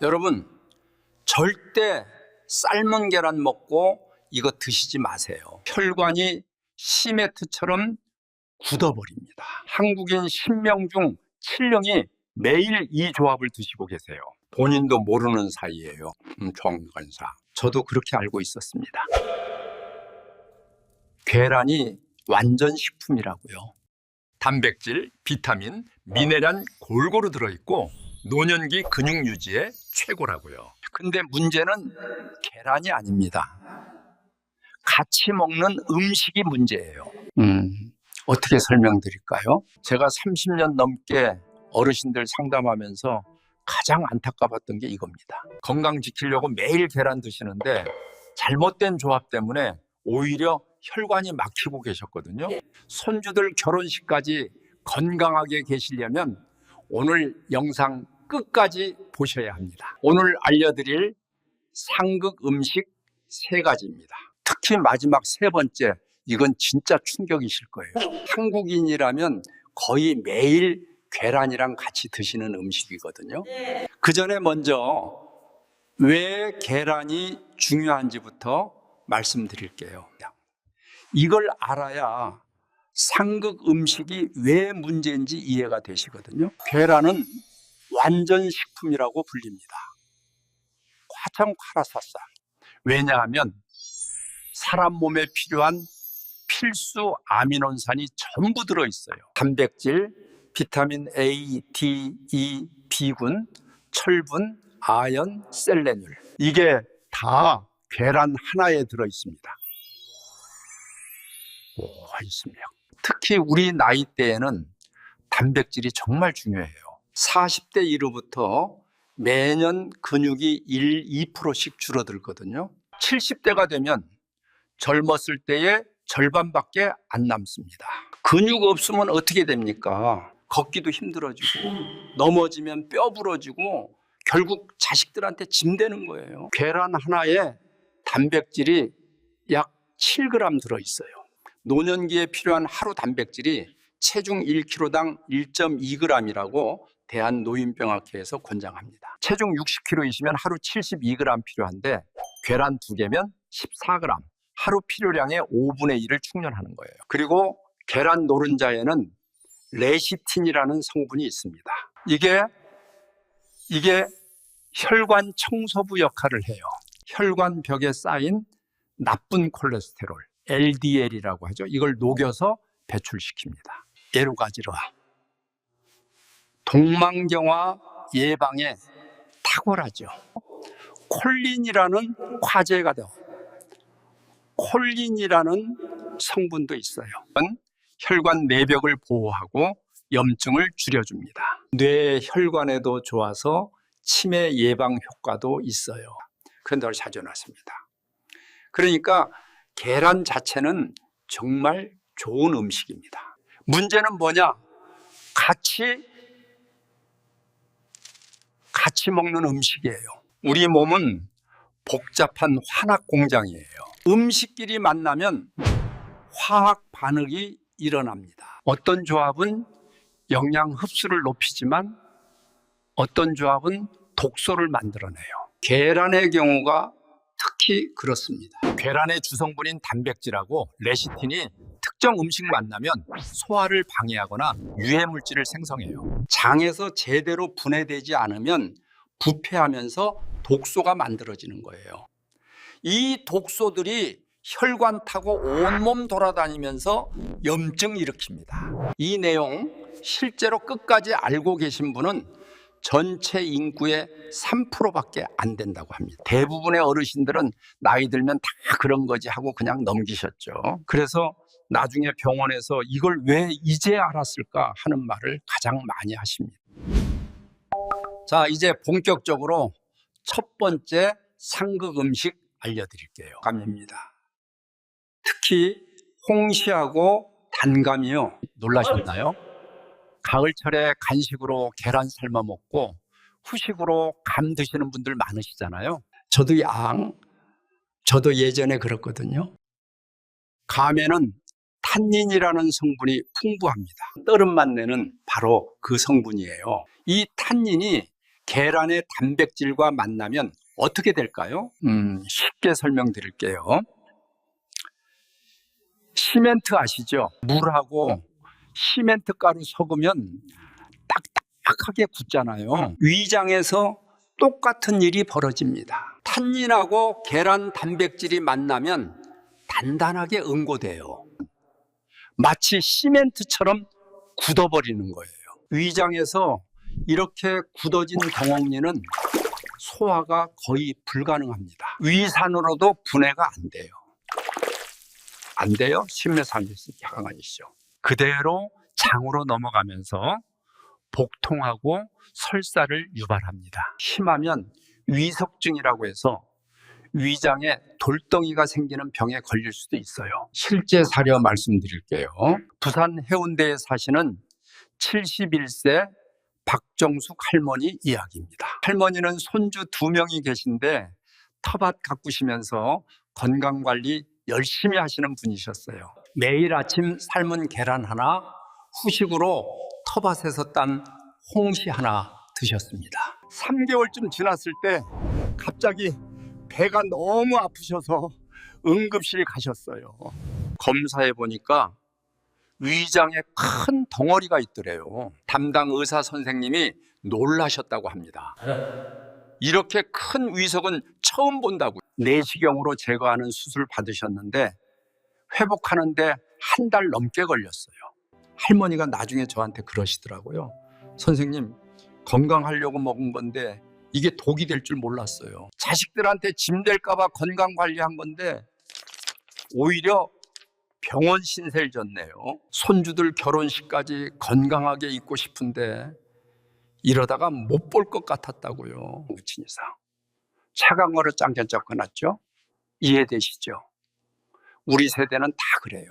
여러분, 절대 삶은 계란 먹고 이거 드시지 마세요. 혈관이 시멘트처럼 굳어버립니다. 한국인 10명 중 7명이 매일 이 조합을 드시고 계세요. 본인도 모르는 사이에요. 정관사. 저도 그렇게 알고 있었습니다. 계란이 완전 식품이라고요. 단백질, 비타민, 미네랄 골고루 들어있고 노년기 근육 유지에 최고라고요. 근데 문제는 계란이 아닙니다. 같이 먹는 음식이 문제예요. 어떻게 설명드릴까요? 제가 30년 넘게 어르신들 상담하면서 가장 안타까웠던 게 이겁니다. 건강 지키려고 매일 계란 드시는데 잘못된 조합 때문에 오히려 혈관이 막히고 계셨거든요. 손주들 결혼식까지 건강하게 계시려면 오늘 영상 끝까지 보셔야 합니다. 오늘 알려드릴 상극 음식 3가지입니다. 특히 마지막 3번째, 이건 진짜 충격이실 거예요. 한국인이라면 거의 매일 계란이랑 같이 드시는 음식이거든요. 그 전에 먼저 왜 계란이 중요한지부터 말씀드릴게요. 이걸 알아야 상극 음식이 왜 문제인지 이해가 되시거든요. 계란은 완전 식품이라고 불립니다. 과천카라사산. 왜냐하면 사람 몸에 필요한 필수 아미노산이 전부 들어있어요. 단백질, 비타민 A, D, E, B군, 철분, 아연, 셀레늄. 이게 다 계란 하나에 들어있습니다. 있습니다. 특히 우리 나이대에는 단백질이 정말 중요해요. 40대 이후부터 매년 근육이 1, 2%씩 줄어들거든요. 70대가 되면 젊었을 때의 절반밖에 안 남습니다. 근육 없으면 어떻게 됩니까? 걷기도 힘들어지고 넘어지면 뼈 부러지고 결국 자식들한테 짐 되는 거예요. 계란 하나에 단백질이 약 7g 들어있어요. 노년기에 필요한 하루 단백질이 체중 1kg당 1.2g이라고 대한노인병학회에서 권장합니다. 체중 60kg이시면 하루 72g 필요한데 계란 2개면 14g, 하루 필요량의 5분의 1을 충전하는 거예요. 그리고 계란 노른자에는 레시틴이라는 성분이 있습니다. 이게 혈관 청소부 역할을 해요. 혈관 벽에 쌓인 나쁜 콜레스테롤, LDL이라고 하죠. 이걸 녹여서 배출시킵니다. 예로가지로 동망경화 예방에 탁월하죠. 콜린이라는 화제가 돼요. 콜린이라는 성분도 있어요. 혈관 내벽을 보호하고 염증을 줄여줍니다. 뇌 혈관에도 좋아서 치매 예방 효과도 있어요. 그런 걸 자주 놨습니다. 그러니까 계란 자체는 정말 좋은 음식입니다. 문제는 뭐냐? 같이 먹는 음식이에요. 우리 몸은 복잡한 화학 공장이에요. 음식끼리 만나면 화학 반응이 일어납니다. 어떤 조합은 영양 흡수를 높이지만 어떤 조합은 독소를 만들어내요. 계란의 경우가 특히 그렇습니다. 계란의 주성분인 단백질하고 레시틴이 특정 음식 만나면 소화를 방해하거나 유해물질을 생성해요. 장에서 제대로 분해되지 않으면 부패하면서 독소가 만들어지는 거예요. 이 독소들이 혈관 타고 온몸 돌아다니면서 염증 일으킵니다. 이 내용 실제로 끝까지 알고 계신 분은 전체 인구의 3%밖에 안 된다고 합니다. 대부분의 어르신들은 나이 들면 다 그런 거지 하고 그냥 넘기셨죠. 그래서 나중에 병원에서 이걸 왜 이제 알았을까 하는 말을 가장 많이 하십니다. 자, 이제 본격적으로 첫 번째 상극 음식 알려드릴게요. 감입니다. 특히 홍시하고 단감이요. 놀라셨나요? 가을철에 간식으로 계란 삶아 먹고 후식으로 감 드시는 분들 많으시잖아요. 저도 예전에 그랬거든요. 감에는 탄닌이라는 성분이 풍부합니다. 떠름맛 내는 바로 그 성분이에요. 이 탄닌이 계란의 단백질과 만나면 어떻게 될까요? 쉽게 설명드릴게요. 시멘트 아시죠? 물하고 시멘트 가루 섞으면 딱딱하게 굳잖아요. 위장에서 똑같은 일이 벌어집니다. 탄닌하고 계란 단백질이 만나면 단단하게 응고돼요. 마치 시멘트처럼 굳어버리는 거예요. 위장에서 이렇게 굳어진 덩어리는 소화가 거의 불가능합니다. 위산으로도 분해가 안 돼요. 안 돼요? 심폐소생술이 강하시죠. 그대로 장으로 넘어가면서 복통하고 설사를 유발합니다. 심하면 위석증이라고 해서 위장에 돌덩이가 생기는 병에 걸릴 수도 있어요. 실제 사례 말씀드릴게요. 부산 해운대에 사시는 71세 박정숙 할머니 이야기입니다. 할머니는 손주 2명이 계신데 텃밭 가꾸시면서 건강관리 열심히 하시는 분이셨어요. 매일 아침 삶은 계란 하나, 후식으로 텃밭에서 딴 홍시 하나 드셨습니다. 3개월쯤 지났을 때 갑자기 배가 너무 아프셔서 응급실 가셨어요. 검사해 보니까 위장에 큰 덩어리가 있더래요. 담당 의사 선생님이 놀라셨다고 합니다. 이렇게 큰 위석은 처음 본다고요. 내시경으로 제거하는 수술 받으셨는데 회복하는데 1달 넘게 걸렸어요. 할머니가 나중에 저한테 그러시더라고요. 선생님, 건강하려고 먹은 건데 이게 독이 될 줄 몰랐어요. 자식들한테 짐 될까 봐 건강 관리한 건데 오히려 병원 신세를 졌네요. 손주들 결혼식까지 건강하게 있고 싶은데 이러다가 못 볼 것 같았다고요. 무친 이상. 차가운 거로 짱짱 끊었죠? 이해되시죠? 우리 세대는 다 그래요.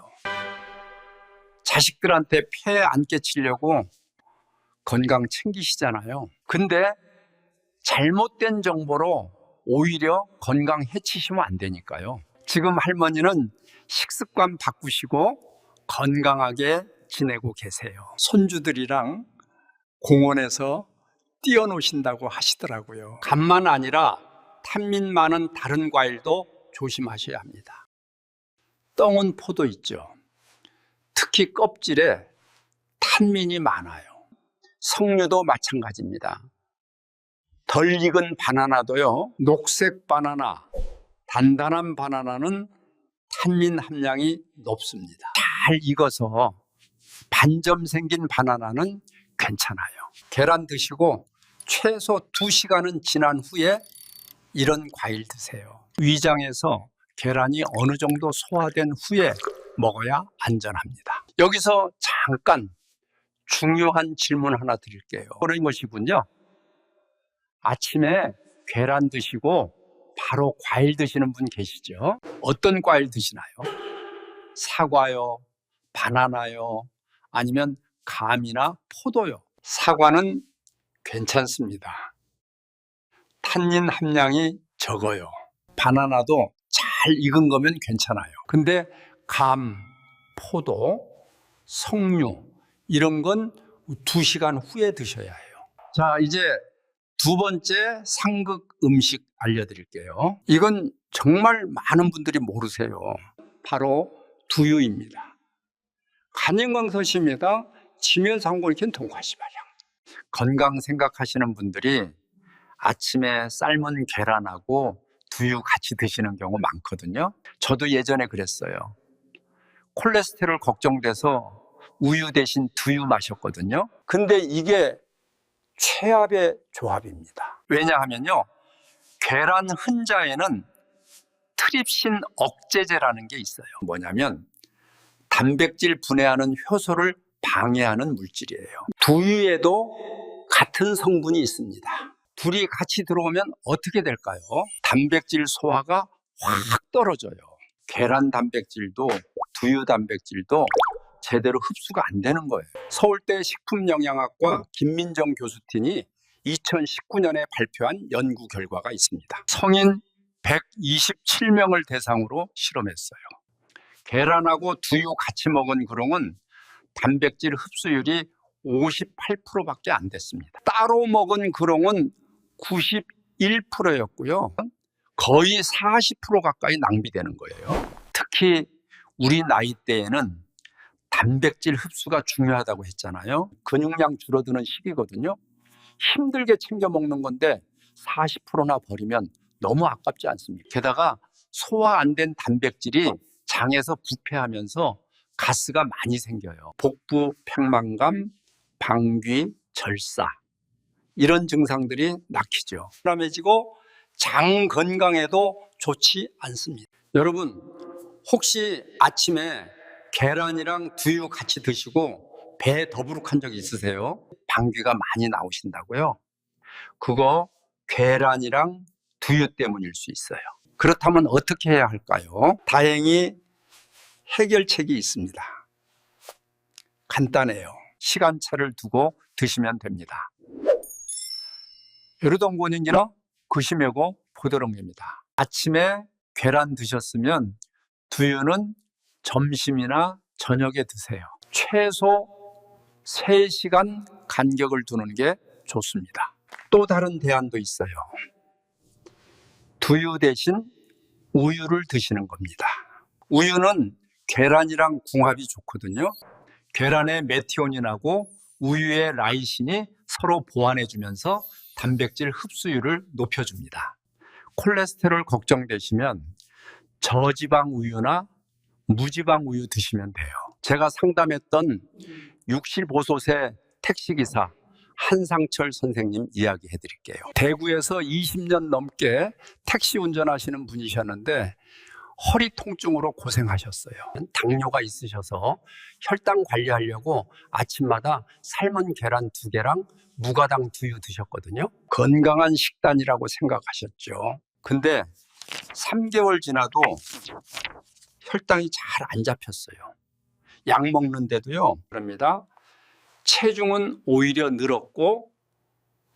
자식들한테 폐 안 끼치려고 건강 챙기시잖아요. 근데 잘못된 정보로 오히려 건강 해치시면 안 되니까요. 지금 할머니는 식습관 바꾸시고 건강하게 지내고 계세요. 손주들이랑 공원에서 뛰어노신다고 하시더라고요. 감만 아니라 탄닌 많은 다른 과일도 조심하셔야 합니다. 떵은 포도 있죠. 특히 껍질에 탄닌이 많아요. 석류도 마찬가지입니다. 덜 익은 바나나도요. 녹색 바나나, 단단한 바나나는 탄닌 함량이 높습니다. 잘 익어서 반점 생긴 바나나는 괜찮아요. 계란 드시고 최소 2시간은 지난 후에 이런 과일 드세요. 위장에서 계란이 어느 정도 소화된 후에 먹어야 안전합니다. 여기서 잠깐 중요한 질문 하나 드릴게요. 그런 것이군요. 아침에 계란 드시고 바로 과일 드시는 분 계시죠? 어떤 과일 드시나요? 사과요, 바나나요, 아니면 감이나 포도요. 사과는 괜찮습니다. 탄닌 함량이 적어요. 바나나도 잘 익은 거면 괜찮아요. 근데 감, 포도, 석류 이런 건 2시간 후에 드셔야 해요. 자, 이제 2번째 상극 음식 알려드릴게요. 이건 정말 많은 분들이 모르세요. 바로 두유입니다. 간행광서시입니다. 지면상골킨 동과시발향. 건강 생각하시는 분들이 아침에 삶은 계란하고 두유 같이 드시는 경우 많거든요. 저도 예전에 그랬어요. 콜레스테롤 걱정돼서 우유 대신 두유 마셨거든요. 근데 이게 최악의 조합입니다. 왜냐하면요, 계란 흔자에는 트립신 억제제라는 게 있어요. 뭐냐면 단백질 분해하는 효소를 방해하는 물질이에요. 두유에도 같은 성분이 있습니다. 둘이 같이 들어오면 어떻게 될까요? 단백질 소화가 확 떨어져요. 계란 단백질도 두유 단백질도 제대로 흡수가 안 되는 거예요. 서울대 식품영양학과 김민정 교수팀이 2019년에 발표한 연구 결과가 있습니다. 성인 127명을 대상으로 실험했어요. 계란하고 두유 같이 먹은 그룹은 단백질 흡수율이 58%밖에 안 됐습니다. 따로 먹은 그룹은 91%였고요. 거의 40% 가까이 낭비되는 거예요. 특히 우리 나이대에는 단백질 흡수가 중요하다고 했잖아요. 근육량 줄어드는 시기거든요. 힘들게 챙겨 먹는 건데 40%나 버리면 너무 아깝지 않습니까? 게다가 소화 안 된 단백질이 장에서 부패하면서 가스가 많이 생겨요. 복부 팽만감, 방귀, 절사 이런 증상들이 낳히죠. 불안해지고 장 건강에도 좋지 않습니다. 여러분, 혹시 아침에 계란이랑 두유 같이 드시고 배 더부룩한 적 있으세요? 방귀가 많이 나오신다고요? 그거 계란이랑 두유 때문일 수 있어요. 그렇다면 어떻게 해야 할까요? 다행히 해결책이 있습니다. 간단해요. 시간차를 두고 드시면 됩니다. 요르동고닌이나 구시메고 보드렁입니다. 아침에 계란 드셨으면 두유는 점심이나 저녁에 드세요. 최소 3시간 간격을 두는 게 좋습니다. 또 다른 대안도 있어요. 두유 대신 우유를 드시는 겁니다. 우유는 계란이랑 궁합이 좋거든요. 계란의 메티오닌하고 우유의 라이신이 서로 보완해주면서 단백질 흡수율을 높여줍니다. 콜레스테롤 걱정되시면 저지방 우유나 무지방 우유 드시면 돼요. 제가 상담했던 65세 택시기사 한상철 선생님 이야기 해드릴게요. 대구에서 20년 넘게 택시 운전하시는 분이셨는데 허리 통증으로 고생하셨어요. 당뇨가 있으셔서 혈당 관리하려고 아침마다 삶은 계란 2개랑 무가당 두유 드셨거든요. 건강한 식단이라고 생각하셨죠. 근데 3개월 지나도 혈당이 잘 안 잡혔어요. 약 먹는데도요. 그럽니다. 체중은 오히려 늘었고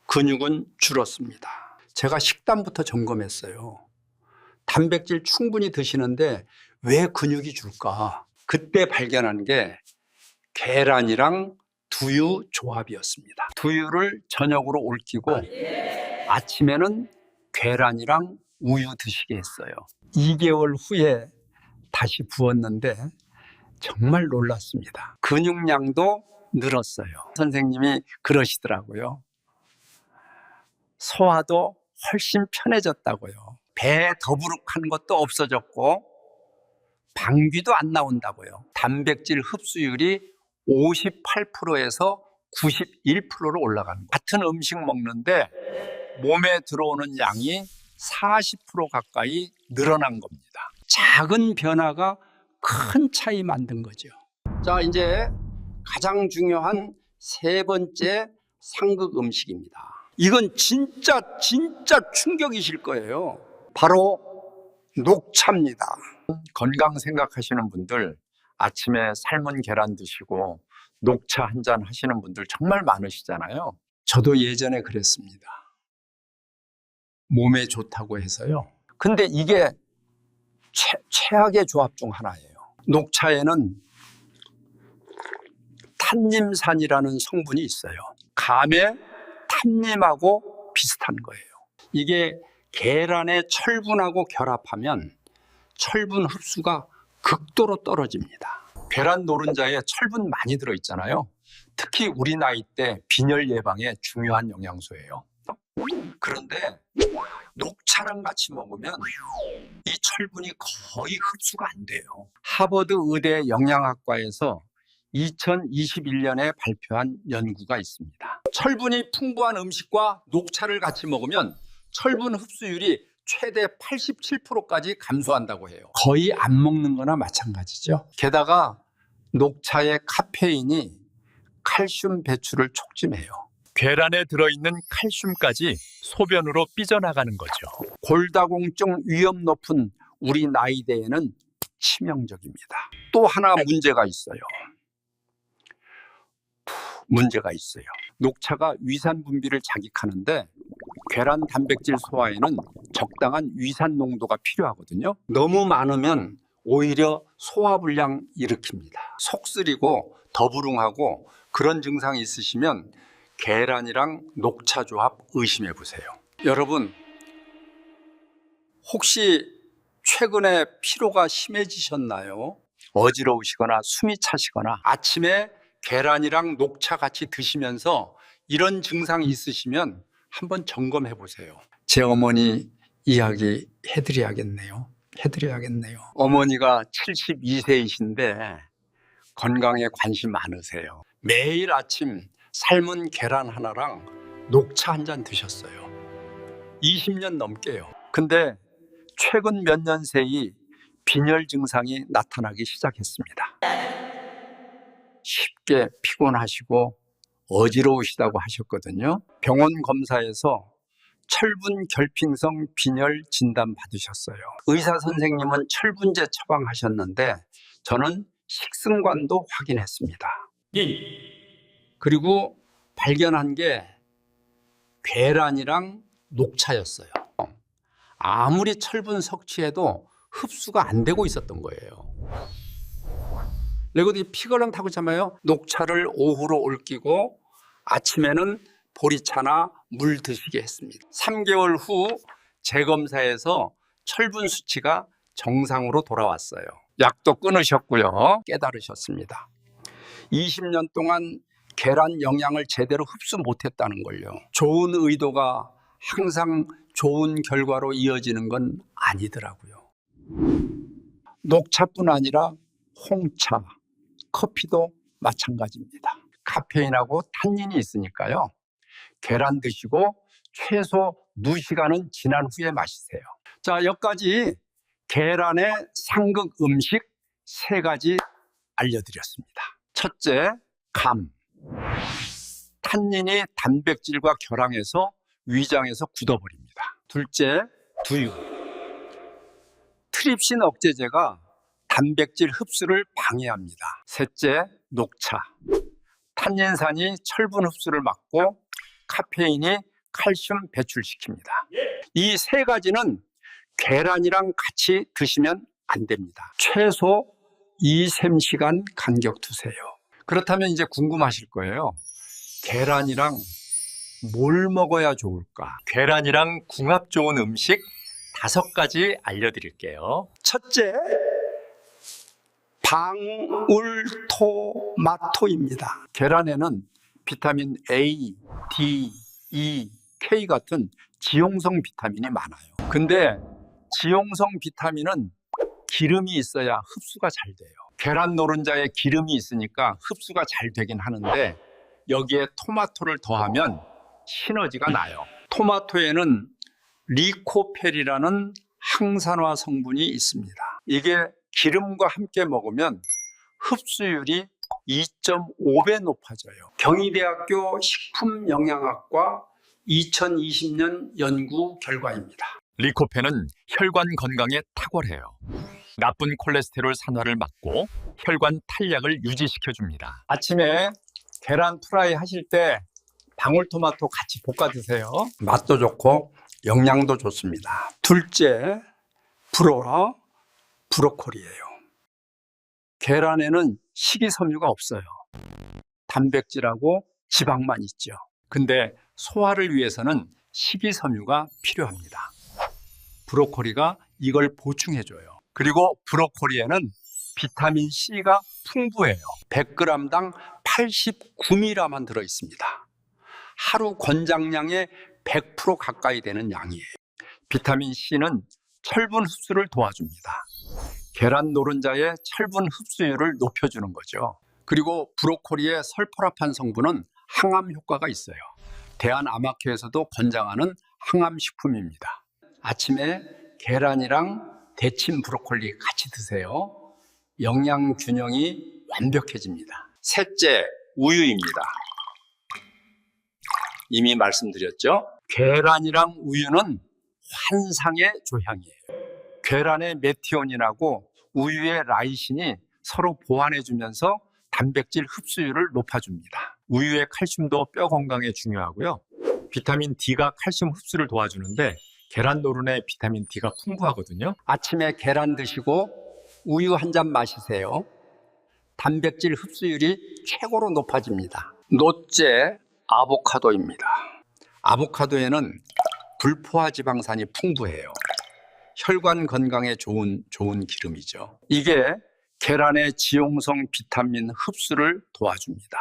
근육은 줄었습니다. 제가 식단부터 점검했어요. 단백질 충분히 드시는데 왜 근육이 줄까? 그때 발견한 게 계란이랑 두유 조합이었습니다. 두유를 저녁으로 옮기고 아침에는 계란이랑 우유 드시게 했어요. 2개월 후에 다시 부었는데 정말 놀랐습니다. 근육량도 늘었어요. 선생님이 그러시더라고요. 소화도 훨씬 편해졌다고요. 배 더부룩한 것도 없어졌고 방귀도 안 나온다고요. 단백질 흡수율이 58%에서 91%로 올라가는 거예요. 같은 음식 먹는데 몸에 들어오는 양이 40% 가까이 늘어난 겁니다. 작은 변화가 큰 차이 만든 거죠. 자, 이제 가장 중요한 3번째 상극 음식입니다. 이건 진짜 충격이실 거예요. 바로 녹차입니다. 건강 생각하시는 분들 아침에 삶은 계란 드시고 녹차 한 잔 하시는 분들 정말 많으시잖아요. 저도 예전에 그랬습니다. 몸에 좋다고 해서요. 근데 이게 최악의 조합 중 하나예요. 녹차에는 탄닌산이라는 성분이 있어요. 감의 탄닌하고 비슷한 거예요. 이게 계란의 철분하고 결합하면 철분 흡수가 극도로 떨어집니다. 계란 노른자에 철분 많이 들어있잖아요. 특히 우리 나이 때 빈혈 예방에 중요한 영양소예요. 그런데 녹차랑 같이 먹으면 이 철분이 거의 흡수가 안 돼요. 하버드 의대 영양학과에서 2021년에 발표한 연구가 있습니다. 철분이 풍부한 음식과 녹차를 같이 먹으면 철분 흡수율이 최대 87%까지 감소한다고 해요. 거의 안 먹는 거나 마찬가지죠. 게다가 녹차의 카페인이 칼슘 배출을 촉진해요. 계란에 들어있는 칼슘까지 소변으로 삐져나가는 거죠. 골다공증 위험 높은 우리 나이대에는 치명적입니다. 또 하나 문제가 있어요. 녹차가 위산 분비를 자극하는데 계란 단백질 소화에는 적당한 위산 농도가 필요하거든요. 너무 많으면 오히려 소화불량 일으킵니다. 속 쓰리고 더부룩하고 그런 증상이 있으시면 계란이랑 녹차 조합 의심해 보세요. 여러분, 혹시 최근에 피로가 심해지셨나요? 어지러우시거나 숨이 차시거나 아침에 계란이랑 녹차 같이 드시면서 이런 증상이 있으시면 한번 점검해 보세요. 제 어머니 이야기 해드려야겠네요. 어머니가 72세이신데 건강에 관심 많으세요. 매일 아침 삶은 계란 하나랑 녹차 한 잔 드셨어요. 20년 넘게요. 근데 최근 몇 년 새이 빈혈 증상이 나타나기 시작했습니다. 쉽게 피곤하시고 어지러우시다고 하셨거든요. 병원 검사에서 철분 결핍성 빈혈 진단 받으셨어요. 의사 선생님은 철분제 처방하셨는데 저는 식습관도 확인했습니다. 그리고 발견한 게 계란이랑 녹차였어요. 아무리 철분 섭취해도 흡수가 안 되고 있었던 거예요. 그리고 피곤하다고 하잖아요. 녹차를 오후로 옮기고 아침에는 보리차나 물 드시게 했습니다. 3개월 후 재검사에서 철분 수치가 정상으로 돌아왔어요. 약도 끊으셨고요. 깨달으셨습니다. 20년 동안 계란 영양을 제대로 흡수 못했다는 걸요. 좋은 의도가 항상 좋은 결과로 이어지는 건 아니더라고요. 녹차뿐 아니라 홍차, 커피도 마찬가지입니다. 카페인하고 탄닌이 있으니까요. 계란 드시고 최소 2시간은 지난 후에 마시세요. 자, 여기까지 계란의 상극 음식 3가지 알려드렸습니다. 첫째, 감. 탄닌이 단백질과 결항해서 위장에서 굳어버립니다. 둘째, 두유. 트립신 억제제가 단백질 흡수를 방해합니다. 셋째, 녹차. 탄닌산이 철분 흡수를 막고 카페인이 칼슘 배출시킵니다. 이 3가지는 계란이랑 같이 드시면 안 됩니다. 최소 2~3시간 간격 두세요. 그렇다면 이제 궁금하실 거예요. 계란이랑 뭘 먹어야 좋을까? 계란이랑 궁합 좋은 음식 5가지 알려드릴게요. 첫째, 방울토마토입니다. 계란에는 비타민 A, D, E, K 같은 지용성 비타민이 많아요. 근데 지용성 비타민은 기름이 있어야 흡수가 잘 돼요. 계란 노른자에 기름이 있으니까 흡수가 잘 되긴 하는데 여기에 토마토를 더하면 시너지가 나요. 토마토에는 리코펠이라는 항산화 성분이 있습니다. 이게 기름과 함께 먹으면 흡수율이 2.5배 높아져요. 경희대학교 식품영양학과 2020년 연구 결과입니다. 리코펜은 혈관 건강에 탁월해요. 나쁜 콜레스테롤 산화를 막고 혈관 탄력을 유지시켜줍니다. 아침에 계란 프라이 하실 때 방울토마토 같이 볶아 드세요. 맛도 좋고 영양도 좋습니다. 둘째, 브로콜리예요. 계란에는 식이섬유가 없어요. 단백질하고 지방만 있죠. 근데 소화를 위해서는 식이섬유가 필요합니다. 브로콜리가 이걸 보충해줘요. 그리고 브로콜리에는 비타민 C가 풍부해요. 100g당 89mg만 들어있습니다. 하루 권장량의 100% 가까이 되는 양이에요. 비타민 C는 철분 흡수를 도와줍니다. 계란 노른자의 철분 흡수율을 높여주는 거죠. 그리고 브로콜리의 설포라판 성분은 항암 효과가 있어요. 대한암학회에서도 권장하는 항암식품입니다. 아침에 계란이랑 데친 브로콜리 같이 드세요. 영양 균형이 완벽해집니다. 셋째, 우유입니다. 이미 말씀드렸죠? 계란이랑 우유는 환상의 조향이에요. 계란의 메티오닌하고 우유의 라이신이 서로 보완해주면서 단백질 흡수율을 높아줍니다. 우유의 칼슘도 뼈 건강에 중요하고요. 비타민 D가 칼슘 흡수를 도와주는데 계란 노른에 비타민 D가 풍부하거든요. 아침에 계란 드시고 우유 한 잔 마시세요. 단백질 흡수율이 최고로 높아집니다. 넷째, 아보카도입니다. 아보카도에는 불포화 지방산이 풍부해요. 혈관 건강에 좋은 기름이죠. 이게 계란의 지용성 비타민 흡수를 도와줍니다.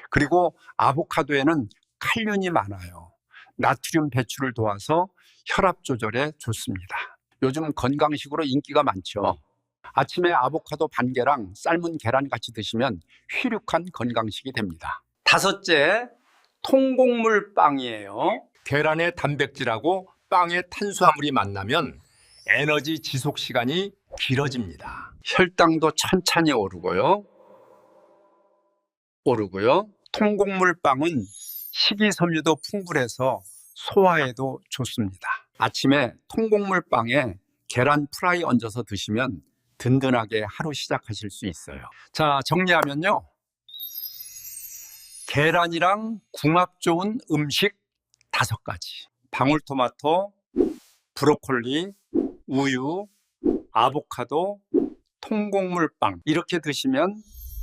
그리고 아보카도에는 칼륨이 많아요. 나트륨 배출을 도와서 혈압 조절에 좋습니다. 요즘 건강식으로 인기가 많죠. 아침에 아보카도 반 개랑 삶은 계란 같이 드시면 휘륙한 건강식이 됩니다. 다섯째, 통곡물 빵이에요. 계란의 단백질하고 빵의 탄수화물이 만나면 에너지 지속 시간이 길어집니다. 혈당도 천천히 오르고요. 통곡물 빵은 식이섬유도 풍부해서 소화에도 좋습니다. 아침에 통곡물 빵에 계란 프라이 얹어서 드시면 든든하게 하루 시작하실 수 있어요. 자, 정리하면요. 계란이랑 궁합 좋은 음식 5가지. 방울토마토, 브로콜리, 우유, 아보카도, 통곡물빵. 이렇게 드시면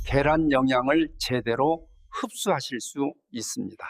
계란 영양을 제대로 흡수하실 수 있습니다.